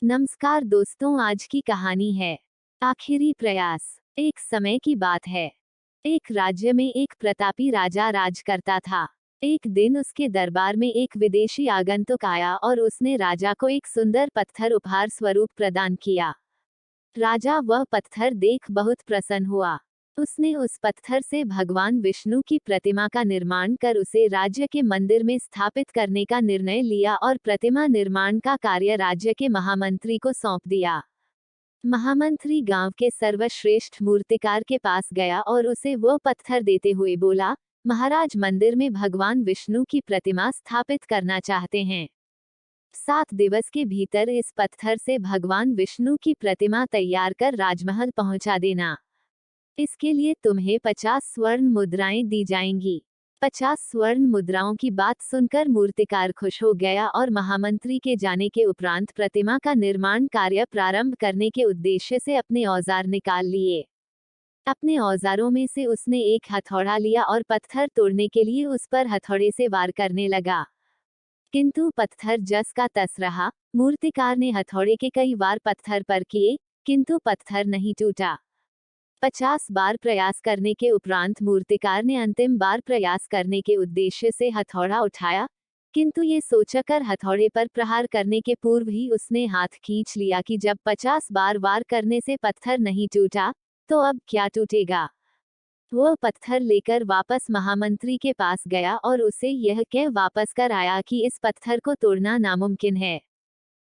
नमस्कार दोस्तों, आज की कहानी है आखिरी प्रयास। एक समय की बात है। एक राज्य में एक प्रतापी राजा राज करता था। एक दिन उसके दरबार में एक विदेशी आगंतुक आया और उसने राजा को एक सुंदर पत्थर उपहार स्वरूप प्रदान किया। राजा वह पत्थर देख बहुत प्रसन्न हुआ। उसने उस पत्थर से भगवान विष्णु की प्रतिमा का निर्माण कर उसे राज्य के मंदिर में स्थापित करने का निर्णय लिया और प्रतिमा निर्माण का कार्य राज्य के महामंत्री को सौंप दिया। महामंत्री गांव के सर्वश्रेष्ठ मूर्तिकार के पास गया और उसे वो पत्थर देते हुए बोला, महाराज मंदिर में भगवान विष्णु की प्रतिमा स्थापित करना चाहते हैं। 7 दिवस के भीतर इस पत्थर से भगवान विष्णु की प्रतिमा तैयार कर राजमहल पहुंचा देना। इसके लिए तुम्हें 50 स्वर्ण मुद्राएं दी जाएंगी। 50 स्वर्ण मुद्राओं की बात सुनकर मूर्तिकार खुश हो गया और महामंत्री के जाने के उपरांत प्रतिमा का निर्माण कार्य प्रारंभ करने के उद्देश्य से अपने औजार निकाल लिए। अपने औजारों में से उसने एक हथौड़ा लिया और पत्थर तोड़ने के लिए उस पर हथौड़े से वार करने लगा। किंतु पत्थर जस का तस रहा। मूर्तिकार ने हथौड़े के कई वार पत्थर पर किए, किंतु पत्थर नहीं टूटा। 50 बार प्रयास करने के उपरांत मूर्तिकार ने अंतिम बार प्रयास करने के उद्देश्य से हथौड़ा उठाया, किंतु ये सोचकर हथौड़े पर प्रहार करने के पूर्व ही उसने हाथ खींच लिया कि जब 50 बार वार करने से पत्थर नहीं टूटा, तो अब क्या टूटेगा। वह पत्थर लेकर वापस महामंत्री के पास गया और उसे यह कह वापस कर आया कि इस पत्थर को तोड़ना नामुमकिन है,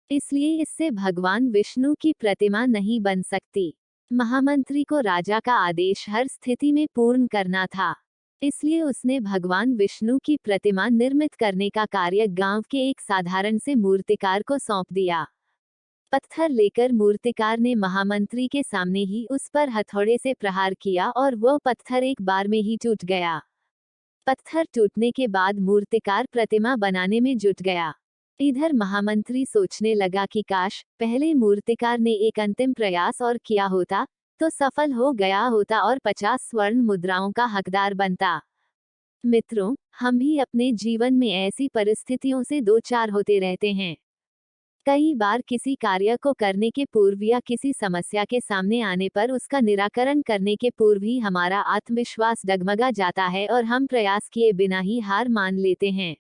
इसलिए इससे भगवान विष्णु की प्रतिमा नहीं बन सकती। महामंत्री को राजा का आदेश हर स्थिति में पूर्ण करना था, इसलिए उसने भगवान विष्णु की प्रतिमा निर्मित करने का कार्य गांव के एक साधारण से मूर्तिकार को सौंप दिया। पत्थर लेकर मूर्तिकार ने महामंत्री के सामने ही उस पर हथौड़े से प्रहार किया और वह पत्थर एक बार में ही टूट गया। पत्थर टूटने के बाद मूर्तिकार प्रतिमा बनाने में जुट गया। इधर महामंत्री सोचने लगा कि काश पहले मूर्तिकार ने एक अंतिम प्रयास और किया होता, तो सफल हो गया होता और 50 स्वर्ण मुद्राओं का हकदार बनता। मित्रों, हम भी अपने जीवन में ऐसी परिस्थितियों से दो चार होते रहते हैं। कई बार किसी कार्य को करने के पूर्व या किसी समस्या के सामने आने पर उसका निराकरण करने के पूर्व ही हमारा आत्मविश्वास डगमगा जाता है और हम प्रयास किए बिना ही हार मान लेते हैं।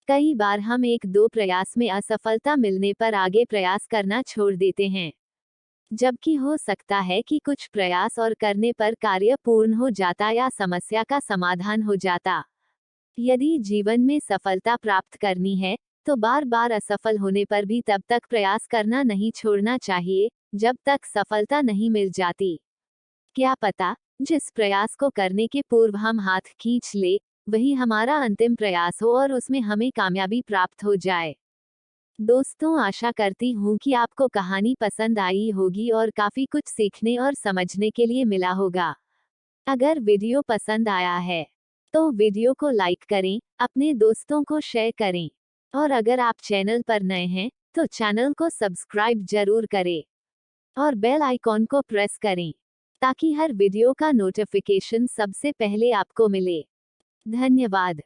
कई बार हम एक दो प्रयास में असफलता मिलने पर आगे प्रयास करना छोड़ देते हैं, जबकि हो सकता है कि कुछ प्रयास और करने पर कार्य पूर्ण हो जाता या समस्या का समाधान हो जाता। यदि जीवन में सफलता प्राप्त करनी है, तो बार बार असफल होने पर भी तब तक प्रयास करना नहीं छोड़ना चाहिए, जब तक सफलता नहीं मिल जाती। क्या पता, जिस प्रयास को करने के पूर्व हम हाथ खींच ले, वही हमारा अंतिम प्रयास हो और उसमें हमें कामयाबी प्राप्त हो जाए। दोस्तों, आशा करती हूँ कि आपको कहानी पसंद आई होगी और काफी कुछ सीखने और समझने के लिए मिला होगा। अगर वीडियो पसंद आया है, तो वीडियो को लाइक करें, अपने दोस्तों को शेयर करें, और अगर आप चैनल पर नए हैं, तो चैनल को सब्सक्राइब जरूर करें और बेल आइकॉन को प्रेस करें, ताकि हर वीडियो का नोटिफिकेशन सबसे पहले आपको मिले। धन्यवाद।